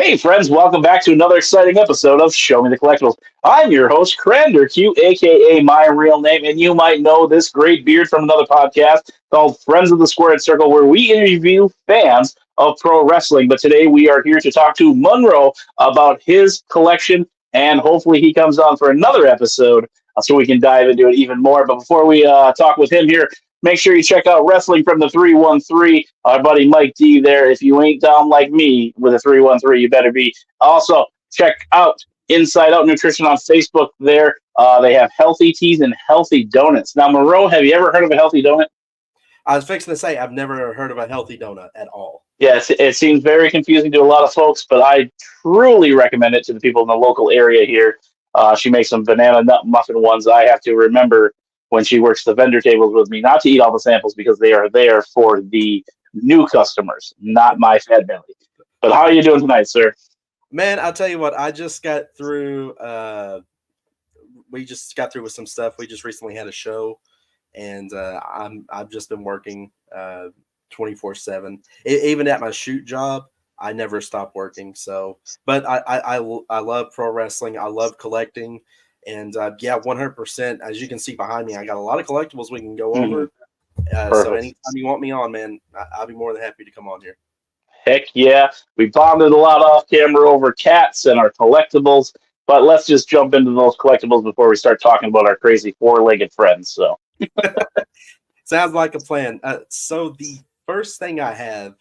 Hey, friends, welcome back to another exciting episode of Show Me the Collectibles. I'm your host, Crander Q, aka my real name, and you might know this great beard from another podcast called Friends of the Squared Circle, where we interview fans of pro wrestling. But today we are here to talk to Monroe about his collection, and hopefully he comes on for another episode so we can dive into it even more. But before we talk with him here, make sure you check out Wrestling from the 313. Our buddy Mike D there. If you ain't down like me with a 313, you better be. Also, check out Inside Out Nutrition on Facebook there. They have healthy teas and healthy donuts. Now, Moreau, have you ever heard of a healthy donut? I was fixing to say I've never heard of a healthy donut at all. Yes, it seems very confusing to a lot of folks, but I truly recommend it to the people in the local area here. She makes some banana nut muffin ones. I have to remember when she works the vendor tables with me not to eat all the samples because they are there for the new customers, not my fat belly. But how are you doing tonight, sir? Man, I'll tell you what, I just got through we just got through with some stuff. We just recently had a show, and I've just been working 24/7. Even at my shoot job, I never stop working. So, but I love pro wrestling. I love collecting, and yeah, 100%. As you can see behind me, I got a lot of collectibles we can go Mhm. over. So anytime you want me on, man, I'll be more than happy to come on here. Heck yeah. We bonded a lot off camera over cats and our collectibles, but let's just jump into those collectibles before we start talking about our crazy four-legged friends. So, Sounds like a plan. So the first thing I have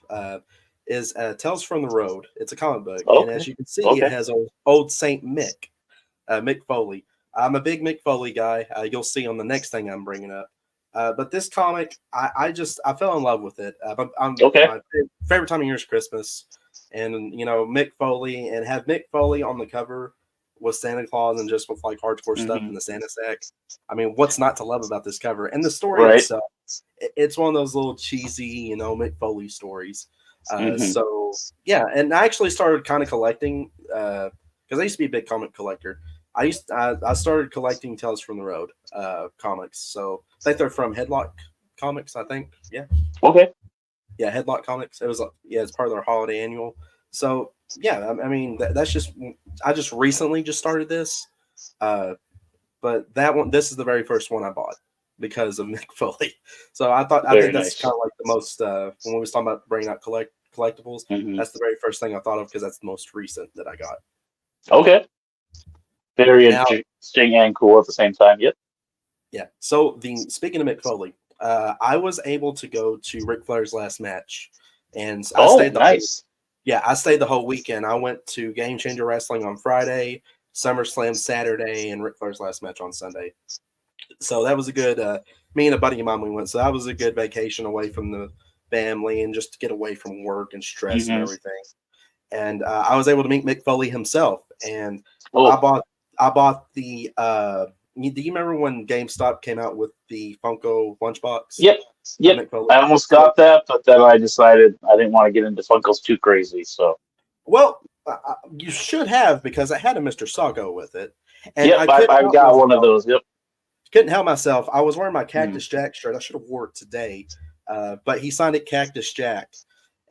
is Tales from the Road. It's a comic book, and okay. as you can see, it Okay. has old Saint Mick, Mick Foley. I'm a big Mick Foley guy. You'll see on the next thing I'm bringing up. But this comic, I fell in love with it. Okay. My favorite time of year is Christmas, and Mick Foley, and have Mick Foley on the cover with Santa Claus and just with like hardcore stuff Hmm. in the Santa sack. I mean, what's not to love about this cover and the story Right. itself? It's one of those little cheesy, Mick Foley stories. Hmm. So yeah, and I actually started kind of collecting because I used to be a big comic collector. I started collecting Tales from the Road comics. So I think they're from Headlock Comics. I think Okay. yeah, Headlock Comics. It was yeah, it's part of their holiday annual. So yeah, I mean that's just I just recently just started this, uh, but that one this is the very first one I bought because of Mick Foley. So I Very think that's nice. kind of like the most when we was talking about bringing out collectibles. Hmm. That's the very first thing I thought of because that's the most recent that I got. Okay. Very Now interesting and cool at the same time. Yep. yeah. So the speaking of Mick Foley, I was able to go to Ric Flair's last match, and I Oh, stayed the whole nice. yeah I stayed the whole weekend. I went to Game Changer Wrestling on Friday, SummerSlam Saturday, and Ric Flair's last match on Sunday. So that was a good. Me and a buddy of mine we went. So that was a good vacation away from the family and just to get away from work and stress and Hmm. everything. And I was able to meet Mick Foley himself, and I Oh, bought I bought the. Do you remember when GameStop came out with the Funko lunchbox yep. of Yep. Mick Foley? I almost So, got that, but then I decided I didn't want to get into Funkles too crazy. So, well, you should have because I had a Mr. Socko with it, and yep, I I've got one of those. Yep. couldn't help myself. I was wearing my Mm. Cactus Jack shirt. I should have wore it today, but he signed it Cactus Jack.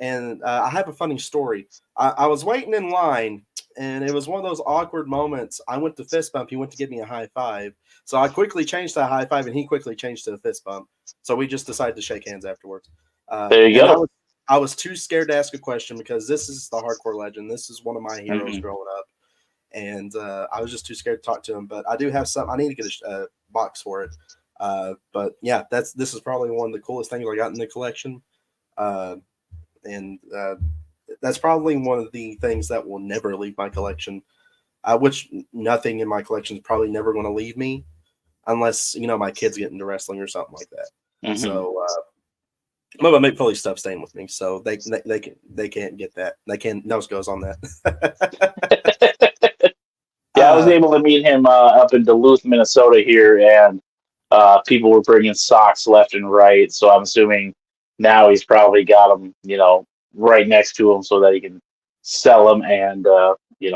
And I have a funny story. I was waiting in line, and it was one of those awkward moments. I went to fist bump. He went to give me a high five. So I quickly changed to a high five, and he quickly changed to a fist bump. So we just decided to shake hands afterwards. There you And go. I was too scared to ask a question because this is the hardcore legend. This is one of my heroes Hmm. growing up, and I was just too scared to talk to him. But I do have some. I need to get a box for it. But yeah, this is probably one of the coolest things I got in the collection, uh, and that's probably one of the things that will never leave my collection. Which nothing in my collection is probably never going to leave me, unless my kids get into wrestling or something like that. Hmm. So but my Mick Foley stuff staying with me, so they can't get that. They can't nose goes on that. Yeah, I was uh, able to meet him up in Duluth, Minnesota here, and people were bringing socks left and right. So I'm assuming now he's probably got them, right next to him so that he can sell them and,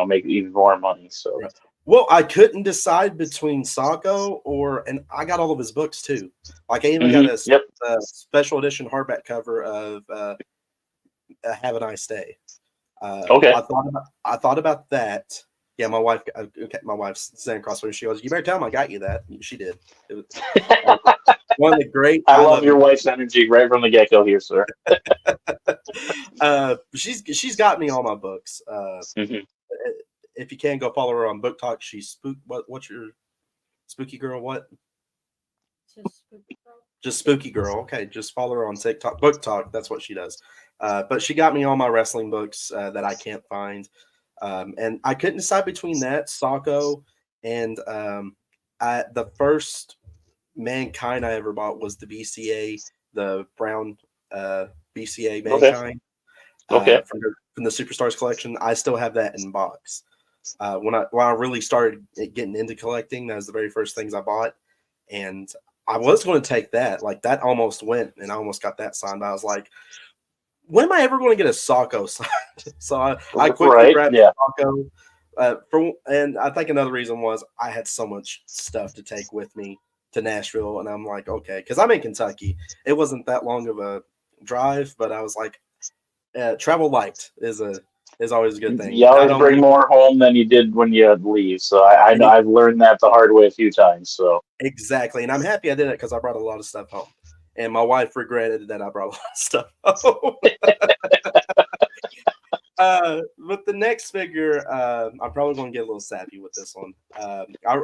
make even more money. So, Right. Well, I couldn't decide between Sacco and I got all of his books too. Like I even got yep. a special edition hardback cover of Have a Nice Day. Okay. I thought about that. Yeah, my wife. Okay, my wife's sitting across from me. She goes, "You better tell him I got you that." She did. It was one of the great. I I love love your you. wife's energy right from the get go here, sir. She's got me all my books. Hmm. If you can go follow her on Book Talk, she's spook. What's your spooky girl? What? Just spooky girl. Just spooky girl. Okay, just follow her on TikTok. Book Talk. That's what she does. But she got me all my wrestling books that I can't find, and I couldn't decide between that Socko and the first Mankind I ever bought was the BCA, the brown BCA Okay. Mankind Okay. from the Superstars collection. I still have that in box. When I really started getting into collecting, that was the very first things I bought, and I was going to take that. Like that almost went, and I almost got that signed. But I was like, when am I ever going to get a Socko signed? So I quickly Right. grabbed Yeah. Socko. And I think another reason was I had so much stuff to take with me to Nashville, and I'm like, okay, because I'm in Kentucky. It wasn't that long of a drive, but I was like, travel light is always a good thing. You Not always bring only more home than you did when you leave. So I know I've learned that the hard way a few times. So exactly, and I'm happy I did it because I brought a lot of stuff home, and my wife regretted that I brought a lot of stuff home. But the next figure, I'm probably going to get a little sappy with this one. hey, no.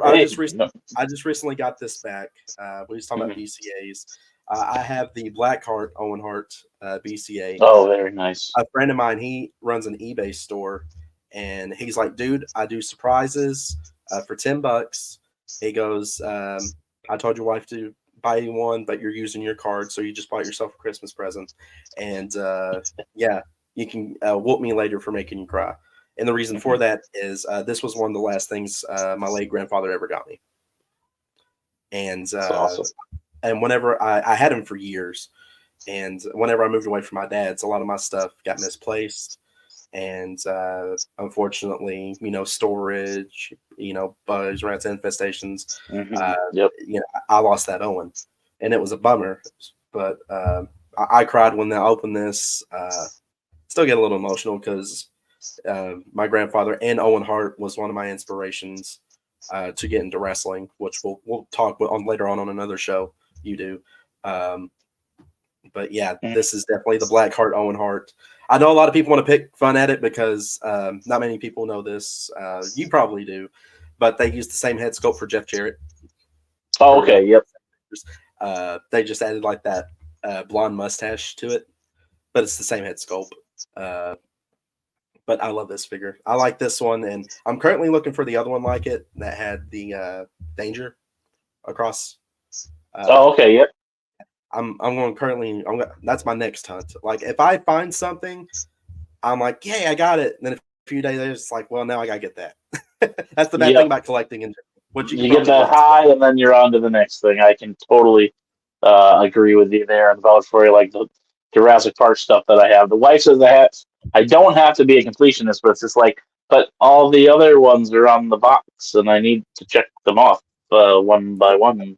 I just recently got this back. We was talking about Mhm. BCAs. I have the Blackheart Owen Hart BCA. Oh, very nice. A friend of mine, he runs an eBay store, and he's like, "Dude, I do surprises for $10." He goes, "I told your wife to buy you one, but you're using your card, so you just bought yourself a Christmas present." And yeah, you can whoop me later for making you cry. And the reason for Mhm. that is this was one of the last things my late grandfather ever got me. And That's awesome. whenever I had him for years, and whenever I moved away from my dad's, a lot of my stuff got misplaced. And unfortunately, storage, bugs, rats, infestations. Yep. I lost that Owen, and it was a bummer. But I cried when I opened this. Still get a little emotional because my grandfather and Owen Hart was one of my inspirations to get into wrestling, which we'll talk on later on another show. You do. Um, but yeah, Mhm. this is definitely the Black Heart Owen Hart. I know a lot of people want to pick fun at it because not many people know this. You probably do, but they used the same head sculpt for Jeff Jarrett. Oh, For okay. Yep. they just added like that blonde mustache to it, but it's the same head sculpt. Uh, but I love this figure. I like this one, and I'm currently looking for the other one like it that had the danger across. Uh, Oh, okay. Yep. I'm going currently. That's my next hunt. Like if I find something, I'm like, yay, I got it. And then a few days later, it's like, well, now I gotta get that. That's the bad thing Yep. about collecting, and which you can You get probably that attest to. high, and then you're on to the next thing. I can totally agree with you there and vouch for you. Like the Jurassic Park stuff that I have. The wife says I don't have to be a completionist, but it's just like, but all the other ones are on the box, and I need to check them off one by one.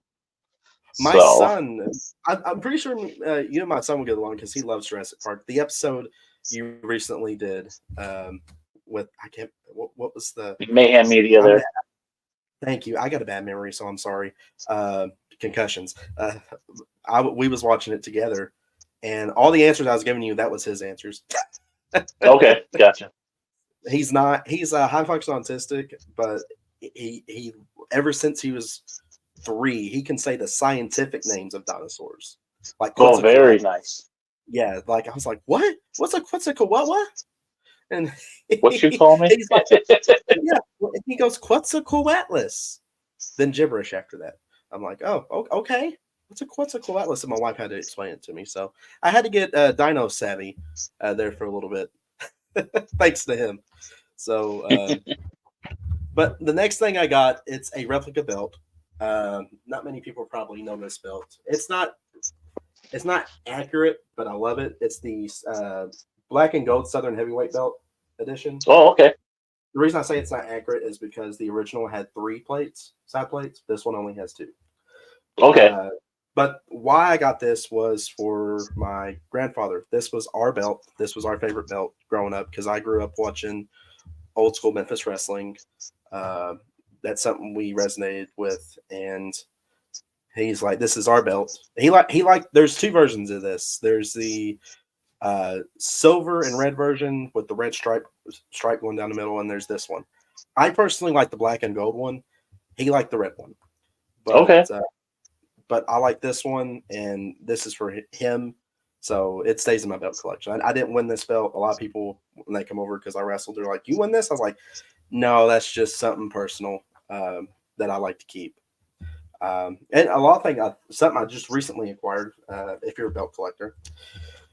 My So, son, I'm pretty sure you and my son will get along because he loves Jurassic Park. The episode you recently did with I can't what was the Mayhem Media I'm there. bad, thank you. I got a bad memory, so I'm sorry. Concussions. We was watching it together, and all the answers I was giving you, that was his answers. Okay, gotcha. He's not. He's a high function autistic, but he ever since he was 3, he can say the scientific names of dinosaurs, like Oh, very Quetzalcoatl. nice. Yeah, like I was like, what? What's a Quetzalcoatl? What? And What you call me? he's like, yeah. And he goes Quetzalcoatlus, then gibberish after that. I'm like, oh, okay. What's a Quetzalcoatlus? And my wife had to explain it to me, so I had to get Dino savvy there for a little bit, thanks to him. So, but the next thing I got, it's a replica belt. Not many people probably know this belt. It's not accurate, but I love it. It's the black and gold Southern Heavyweight Belt edition. Oh, okay. The reason I say it's not accurate is because the original had 3 plates, side plates. This one only has 2. Okay. Uh, But why I got this was for my grandfather. This was our belt. This was our favorite belt growing up because I grew up watching old school Memphis wrestling. Uh, that's something we resonated with, and he's like, "This is our belt." He like. There's two versions of this. There's the silver and red version with the red stripe going down the middle, and there's this one. I personally like the black and gold one. He liked the red one, but Okay. but I like this one, and this is for him. So it stays in my belt collection. I didn't win this belt. A lot of people, when they come over because I wrestled, they're like, "You win this?" I was like, "No, that's just something personal that I like to keep." And a lot of things, something I just recently acquired. If you're a belt collector,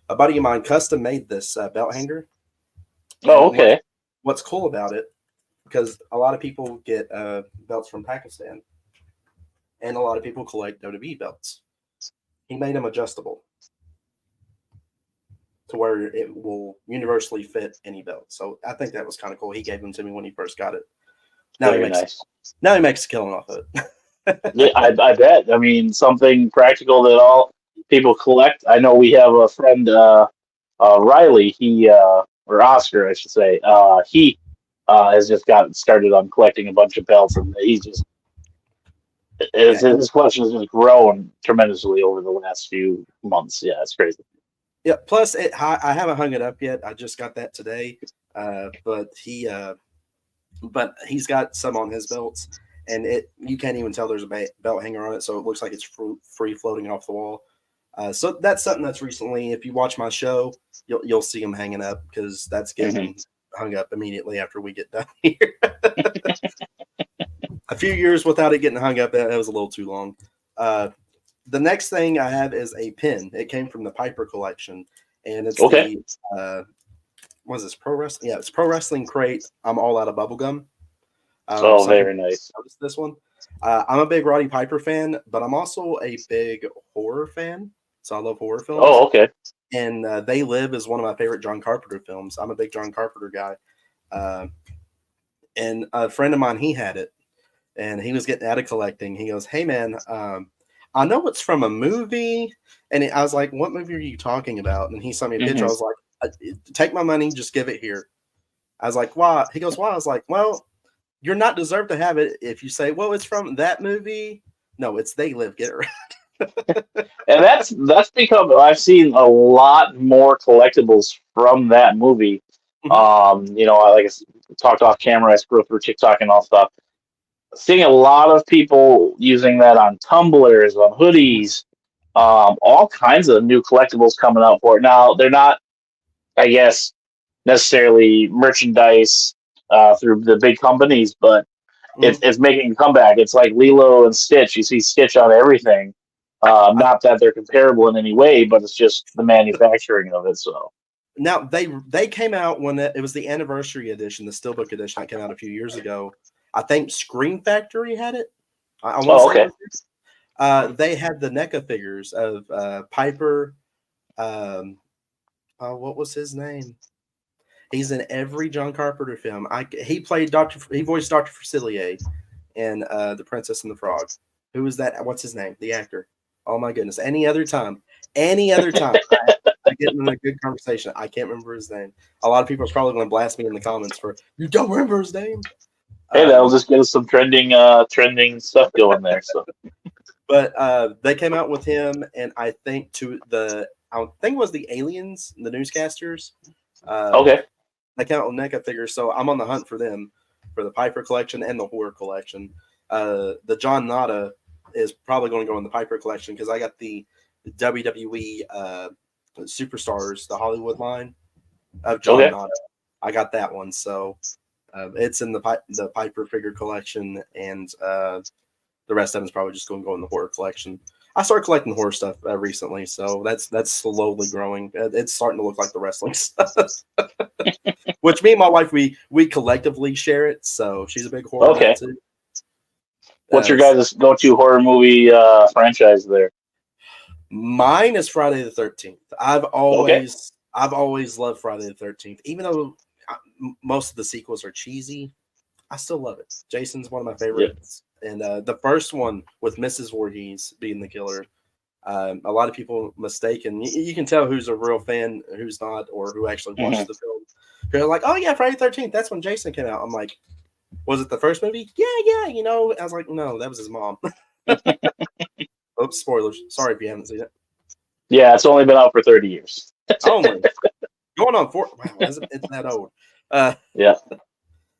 a buddy of mine custom made this belt hanger. Oh, And okay. what's cool about it, because a lot of people get belts from Pakistan, and a lot of people collect WWE belts. He made them adjustable to where it will universally fit any belt. So I think that was kind of cool. He gave them to me when he first got it. Now he Very makes nice. now he makes a killing off of Yeah, it. I bet. I mean, something practical that all people collect. I know we have a friend, Riley. Or Oscar, I should say. He has just gotten started on collecting a bunch of belts, and he's just Yeah, his collection has just grown tremendously over the last few months. Yeah, it's crazy. yeah. Plus, I haven't hung it up yet. I just got that today. But he's got some on his belts, and you can't even tell there's a belt hanger on it, so it looks like it's free floating off the wall. So that's something that's recently. If you watch my show, you'll see him hanging up because that's Hmm. getting hung up immediately after we get done here. A few years without it getting hung up, that was a little too long. Uh, the next thing I have is a pin. It came from the Piper collection, and it's Okay. the what is this, pro wrestling? Yeah, it's Pro Wrestling Crate. I'm all out of bubblegum. Oh, Some very people nice. notice this one. I'm a big Roddy Piper fan, but I'm also a big horror fan. So I love horror films, Oh, okay. and They Live is one of my favorite John Carpenter films. I'm a big John Carpenter guy, uh, and a friend of mine, he had it, and he was getting out of collecting. He goes, "Hey man, I know it's from a movie," and I was like, "What movie are you talking about?" And he sent me a picture. Hmm. I was like, "Take my money, just give it here." I was like, "Why?" He goes, "Why?" I was like, "Well, you're not deserved to have it if you say, well, it's from that movie. No, it's They Live. Get it right." And that's become. I've seen a lot more collectibles from that movie. Mhm. Like talked off camera, I scroll through TikTok and all stuff. Seeing a lot of people using that on tumblers, on hoodies, all kinds of new collectibles coming out for it. Now they're not, I guess, necessarily merchandise through the big companies, but Mhm. it's making a comeback. It's like Lilo and Stitch. You see Stitch on everything. I, Not that they're comparable in any way, but it's just the manufacturing of it. So now they came out when it was the anniversary edition, the Steelbook edition that came out a few years ago. I think Scream Factory had it. I want to oh, say it okay. was. They had the NECA figures of Piper. Um, what was his name? He's in every John Carpenter film. He played Doctor. He voiced Doctor Facilier in The Princess and the Frog. Who is that? What's his name? The actor. Oh my goodness. Any other time, I get in a good conversation. I can't remember his name. A lot of people are probably going to blast me in the comments for you don't remember his name. Hey, that'll Um, just get us some trending stuff going there. So but They came out with him, and I think it was the aliens, the newscasters. Uh, okay. they came out with NECA figures, so I'm on the hunt for them, for the Piper collection and the horror collection. The John Nada is probably going to go in the Piper collection because I got the WWE Superstars, the Hollywood line of John Okay. Nada. I got that one, so it's in the Piper figure collection, and the rest of them is probably just going to go in the horror collection. I started collecting horror stuff recently, so that's slowly growing. It's starting to look like the wrestling stuff. Which me and my wife we collectively share it. So she's a big horror nut Okay. too. What's your So guys' go-to horror movie franchise there? mine is Friday the 13th. Okay. I've always loved Friday the 13th, even though most of the sequels are cheesy. I still love it. Jason's one of my Yep. favorites, and the first one with Mrs. Voorhees being the killer. A lot of people mistaken. You can tell who's a real fan, who's not, or who actually watched the film. They're like, "Oh yeah, Friday 13th. That's when Jason came out." I'm like, "Was it the first movie?" Yeah. I was like, "No, that was his mom." Oops, spoilers. Sorry if you haven't seen it. Yeah, it's only been out for 30 years. Only going on 4. Wow, it's that old. Yeah.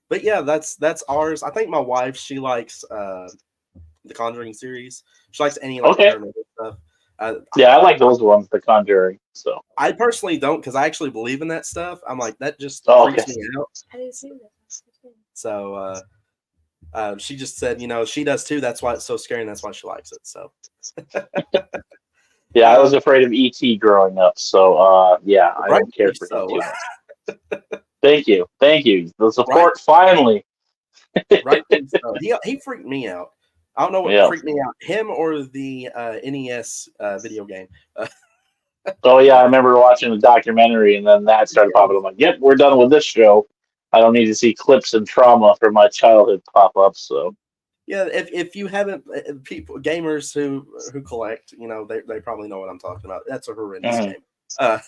But yeah, that's ours. I think my wife, she likes the Conjuring series. She likes any like Okay. paranormal stuff. Yeah, I like those ones, The Conjuring. So. I personally don't, because I actually believe in that stuff. I'm like, that just Okay. freaks me out. I didn't see that. So she just said, she does too. That's why it's so scary, and that's why she likes it. So Yeah, I was afraid of ET growing up, so yeah, I don't care rightfully for him so. too much. Thank you. The Right, support finally. rightfully so. He freaked me out. I don't know what Yeah. freaked me out, him or the NES video game. Oh yeah, I remember watching the documentary, and then that started popping up. I'm like, yep, we're done with this show. I don't need to see clips and trauma from my childhood pop up. So Yeah, if you haven't, people gamers who collect, they probably know what I'm talking about. That's a horrendous game.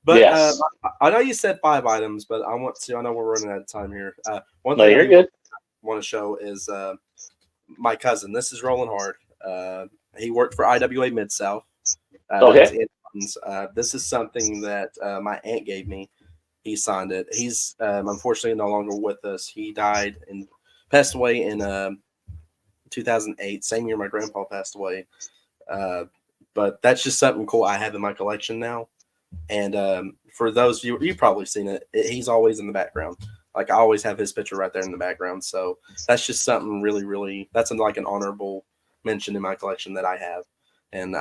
But yes, I know you said 5 items, but I know we're running out of time here. One no, thing I you're do good. want to show is my cousin. This is Roland Hard. He worked for IWA Mid South. That's Okay, in this is something that my aunt gave me. He signed it. He's unfortunately no longer with us. He died and passed away in 2008, same year my grandpa passed away. But that's just something cool I have in my collection now. And for those of you, you've probably seen it. He's always in the background. Like I always have his picture right there in the background. So that's just something really, really. That's like an honorable mention in my collection that I have. And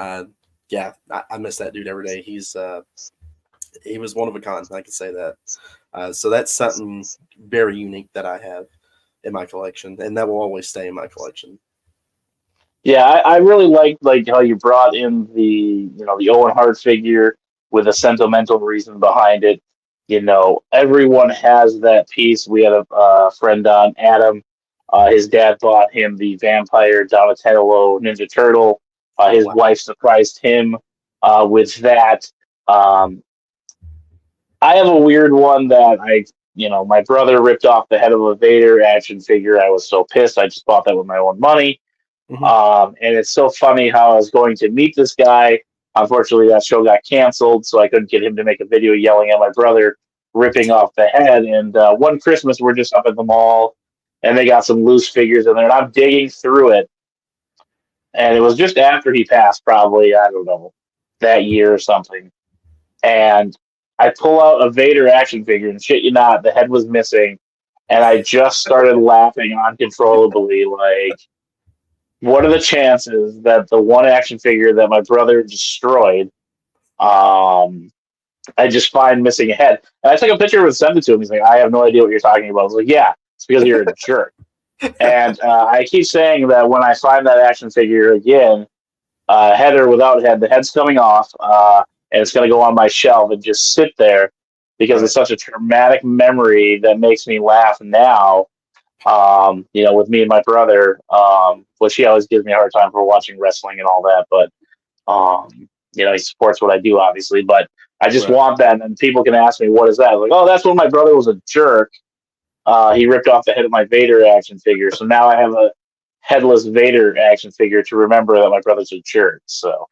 yeah, I miss that dude every day. He was one of a kind. I can say that. So that's something very unique that I have in my collection, and that will always stay in my collection. yeah, I really like how you brought in the Owen Hart figure with a sentimental reason behind it. Everyone has that piece. We had a friend on, Adam. His dad bought him the vampire Donatello Ninja Turtle. Oh, His wow. wife surprised him with that. Um, I have a weird one that my brother ripped off the head of a Vader action figure. I was so pissed. I just bought that with my own money. Mhm. And it's so funny how I was going to meet this guy. Unfortunately, that show got canceled, so I couldn't get him to make a video yelling at my brother ripping off the head. And one Christmas, we're just up at the mall, and they got some loose figures in there, and I'm digging through it. And it was just after he passed, probably, I don't know, that year or something. And I pull out a Vader action figure, and shit you not, the head was missing. And I just started laughing uncontrollably, like, what are the chances that the one action figure that my brother destroyed, I just find missing a head? And I took a picture of it and sent it to him. He's like, I have no idea what you're talking about. I was like, yeah, it's because you're a jerk. And I keep saying that when I find that action figure again, head or without head, the head's coming off, and it's going to go on my shelf and just sit there because it's Right. such a traumatic memory that makes me laugh now. With me and my brother, which he always gives me a hard time for watching wrestling and all that, but he supports what I do, obviously. But I just Right. want that, and then people can ask me, "What is that?" Like, oh, that's when my brother was a jerk. He ripped off the head of my Vader action figure, so now I have a headless Vader action figure to remember that my brother's a jerk. So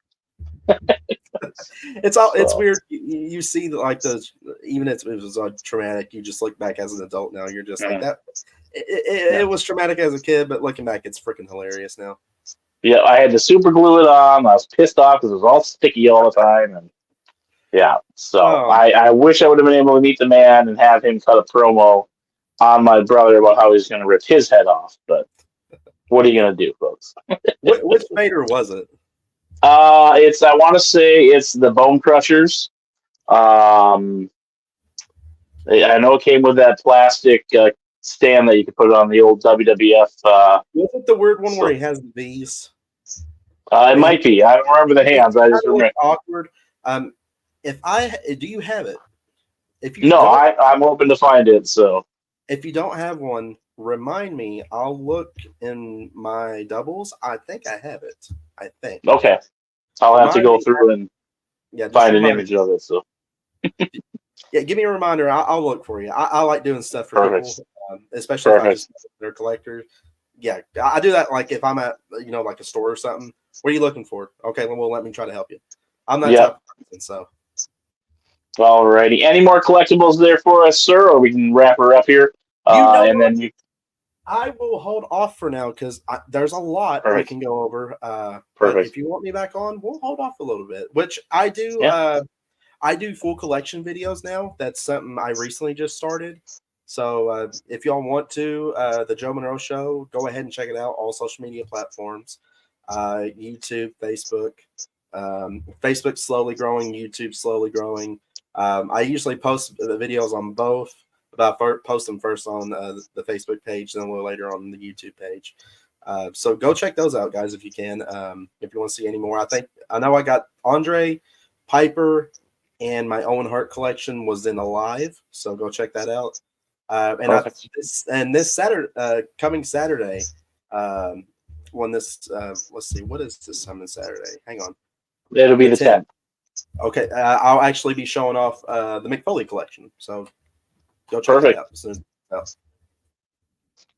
It's so weird. You see like those, even if it was traumatic, you just look back as an adult now. You're just like mhm. that. It Yeah. was traumatic as a kid, but looking back, it's freaking hilarious now. Yeah, I had to super glue it on. I was pissed off because it was all sticky all the time, and yeah. So Oh, I wish I would have been able to meet the man and have him cut a promo on my brother about how he's going to rip his head off. But what are you going to do, folks? which Vader was it? I want to say it's the Bone Crushers. Um, I know it came with that plastic stand that you could put it on the old WWF. Was it the weird one where So he has these? it might be. I don't remember the It hands. I kind just of looks remember. awkward. If I do you have it? If you No, don't, I'm hoping to find it. So if you don't have one, remind me. I'll look in my doubles. I think I have it. I think. okay. I'll have to Remind go me. through and Yeah, just find an remind image me. of it. So Yeah, give me a reminder. I'll look for you. I like doing stuff for people, perfect, especially if I perfect. just they're collectors. Yeah, I do that. Like if I'm at like a store or something. What are you looking for? Okay, well let me try to help you. I'm that type Yep. of person. So Alrighty. Any more collectibles there for us, sir, or we can wrap her up here? you know And what? then you I will hold off for now because there's a lot we perfect, can go over. But perfect. if you want me back on, we'll hold off a little bit. Which I do. Yeah. I do full collection videos now. That's something I recently just started. So if y'all want to, the Joe Monroe Show, go ahead and check it out. All social media platforms, YouTube, Facebook. Facebook slowly growing, YouTube slowly growing. I usually post the videos on both, but post them first on the Facebook page, then a little later on the YouTube page. So go check those out, guys, if you can. If you want to see any more, I know I got Andre, Piper, and my Owen Hart collection was in a live, so go check that out. Perfect. This Saturday, coming Saturday, when this let's see, what is this coming Saturday? Hang on, It'll be the the 10th. 10th. Okay, I'll actually be showing off the McFoley collection, so go check that Perfect. out soon. So,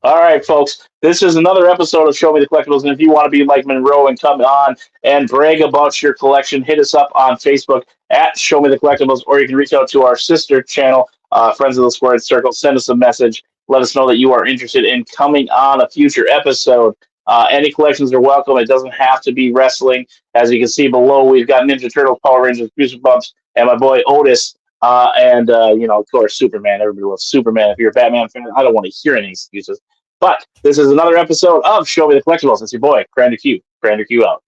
All right, folks. This is another episode of Show Me the Collectibles. And if you want to be like Monroe and come on and brag about your collection, hit us up on Facebook at Show Me the Collectibles, or you can reach out to our sister channel, Friends of the Squared Circle. Send us a message. Let us know that you are interested in coming on a future episode. Any collections are welcome. It doesn't have to be wrestling. As you can see below, we've got Ninja Turtles, Power Rangers, Goosebumps, and my boy Otis. Of course, Superman. Everybody loves Superman. If you're a Batman fan, I don't want to hear any excuses. But this is another episode of Show Me the Collectibles. It's your boy, Grander Q. Grander Q out.